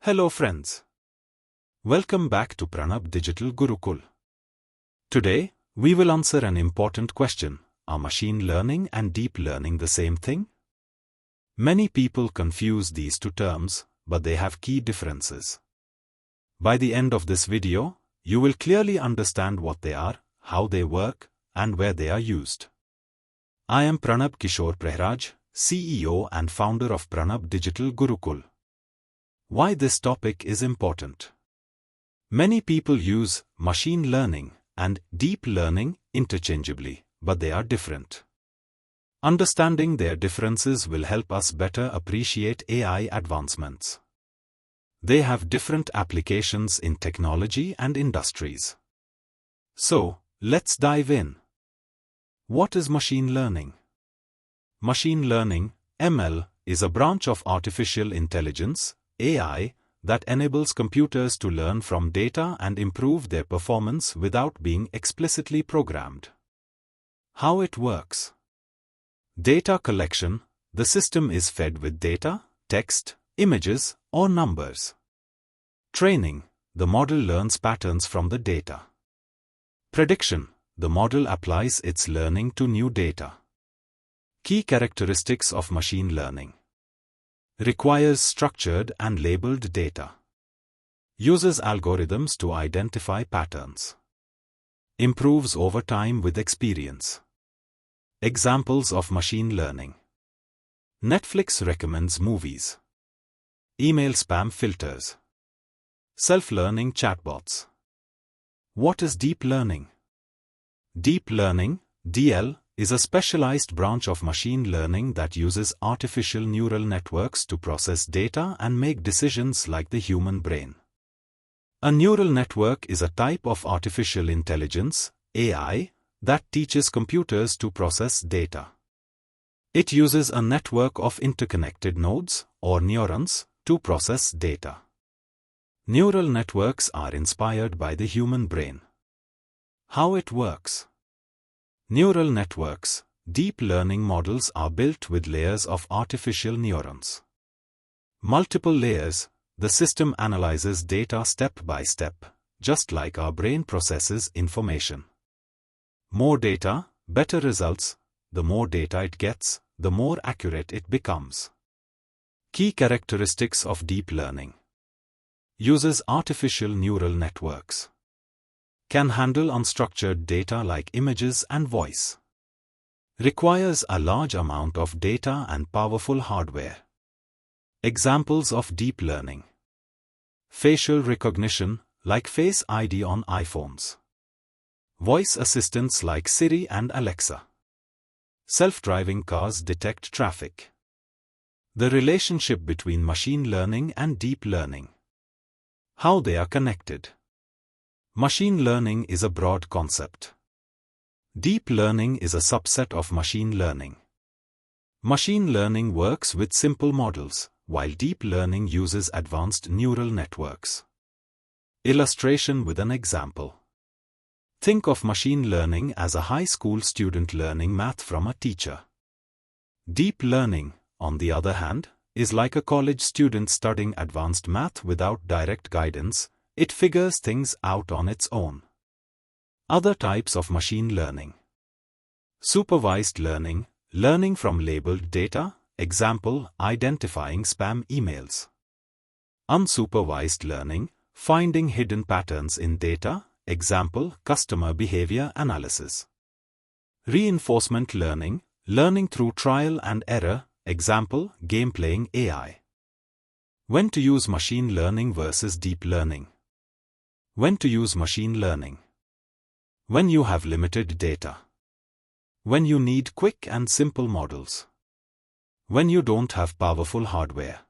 Hello friends. Welcome back to Pranab Digital Gurukul. Today, we will answer an important question. Are machine learning and deep learning the same thing? Many people confuse these two terms, but they have key differences. By the end of this video, you will clearly understand what they are, how they work, and where they are used. I am Pranab Kishore Prehraj, CEO and founder of Pranab Digital Gurukul. Why this topic is important? Many people use machine learning and deep learning interchangeably, but they are different. Understanding their differences will help us better appreciate AI advancements. They have different applications in technology and industries. So, let's dive in. What is machine learning? Machine learning, ML, is a branch of artificial intelligence, AI, that enables computers to learn from data and improve their performance without being explicitly programmed. How it works? Data collection. The system is fed with data, text, images, or numbers. Training. The model learns patterns from the data. Prediction. The model applies its learning to new data. Key characteristics of machine learning. Requires structured and labeled data. Uses algorithms to identify patterns. Improves over time with experience. Examples of machine learning. Netflix recommends movies. Email spam filters. Self-learning chatbots. What is deep learning? Deep learning, DL, is a specialized branch of machine learning that uses artificial neural networks to process data and make decisions like the human brain. A neural network is a type of artificial intelligence, AI, that teaches computers to process data. It uses a network of interconnected nodes, or neurons, to process data. Neural networks are inspired by the human brain. How it works? Neural networks, deep learning models are built with layers of artificial neurons. Multiple layers, the system analyzes data step by step, just like our brain processes information. More data, better results. The more data it gets, the more accurate it becomes. Key characteristics of deep learning. Uses artificial neural networks. Can handle unstructured data like images and voice. Requires a large amount of data and powerful hardware. Examples of deep learning. Facial recognition, like Face ID on iPhones. Voice assistants like Siri and Alexa. Self-driving cars detect traffic. The relationship between machine learning and deep learning. How they are connected. Machine learning is a broad concept. Deep learning is a subset of machine learning. Machine learning works with simple models, while deep learning uses advanced neural networks. Illustration with an example. Think of machine learning as a high school student learning math from a teacher. Deep learning, on the other hand, is like a college student studying advanced math without direct guidance. It figures things out on its own. Other types of machine learning. Supervised learning, learning from labeled data, example, identifying spam emails. Unsupervised learning, finding hidden patterns in data, example, customer behavior analysis. Reinforcement learning, learning through trial and error, example, game-playing AI. When to use machine learning versus deep learning. When to use machine learning. When you have limited data. When you need quick and simple models. When you don't have powerful hardware.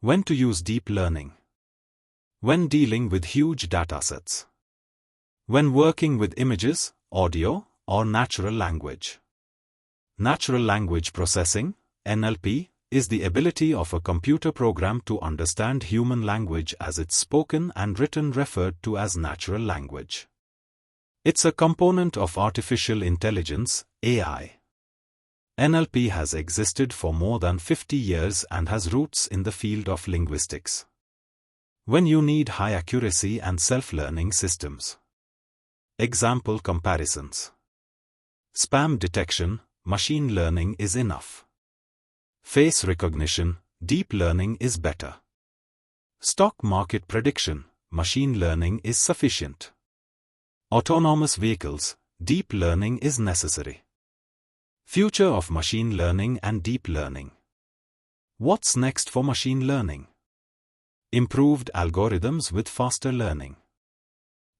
When to use deep learning. When dealing with huge datasets. When working with images, audio, or natural language. Natural language processing, NLP, is the ability of a computer program to understand human language as it's spoken and written, referred to as natural language. It's a component of artificial intelligence, AI. NLP has existed for more than 50 years and has roots in the field of linguistics. when you need high accuracy and self-learning systems. Example comparisons. Spam detection, machine learning is enough. Face recognition, deep learning is better. Stock market prediction, machine learning is sufficient. Autonomous vehicles, deep learning is necessary. Future of machine learning and deep learning. What's next for machine learning? Improved algorithms with faster learning.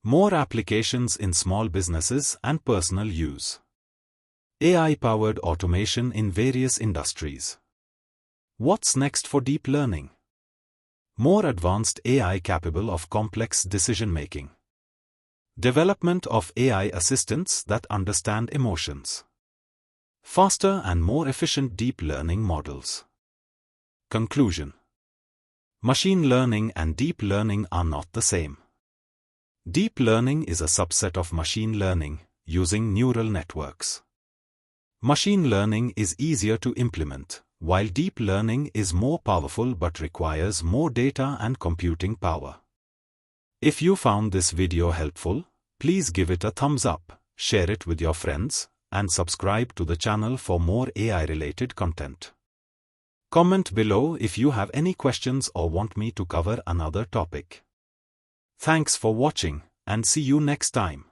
More applications in small businesses and personal use. AI-powered automation in various industries. What's next for deep learning? More advanced AI capable of complex decision-making. Development of AI assistants that understand emotions. Faster and more efficient deep learning models. Conclusion. Machine learning and deep learning are not the same. Deep learning is a subset of machine learning, using neural networks. Machine learning is easier to implement, while deep learning is more powerful but requires more data and computing power. If you found this video helpful, please give it a thumbs up, share it with your friends, and subscribe to the channel for more AI-related content. Comment below if you have any questions or want me to cover another topic. Thanks for watching, and see you next time.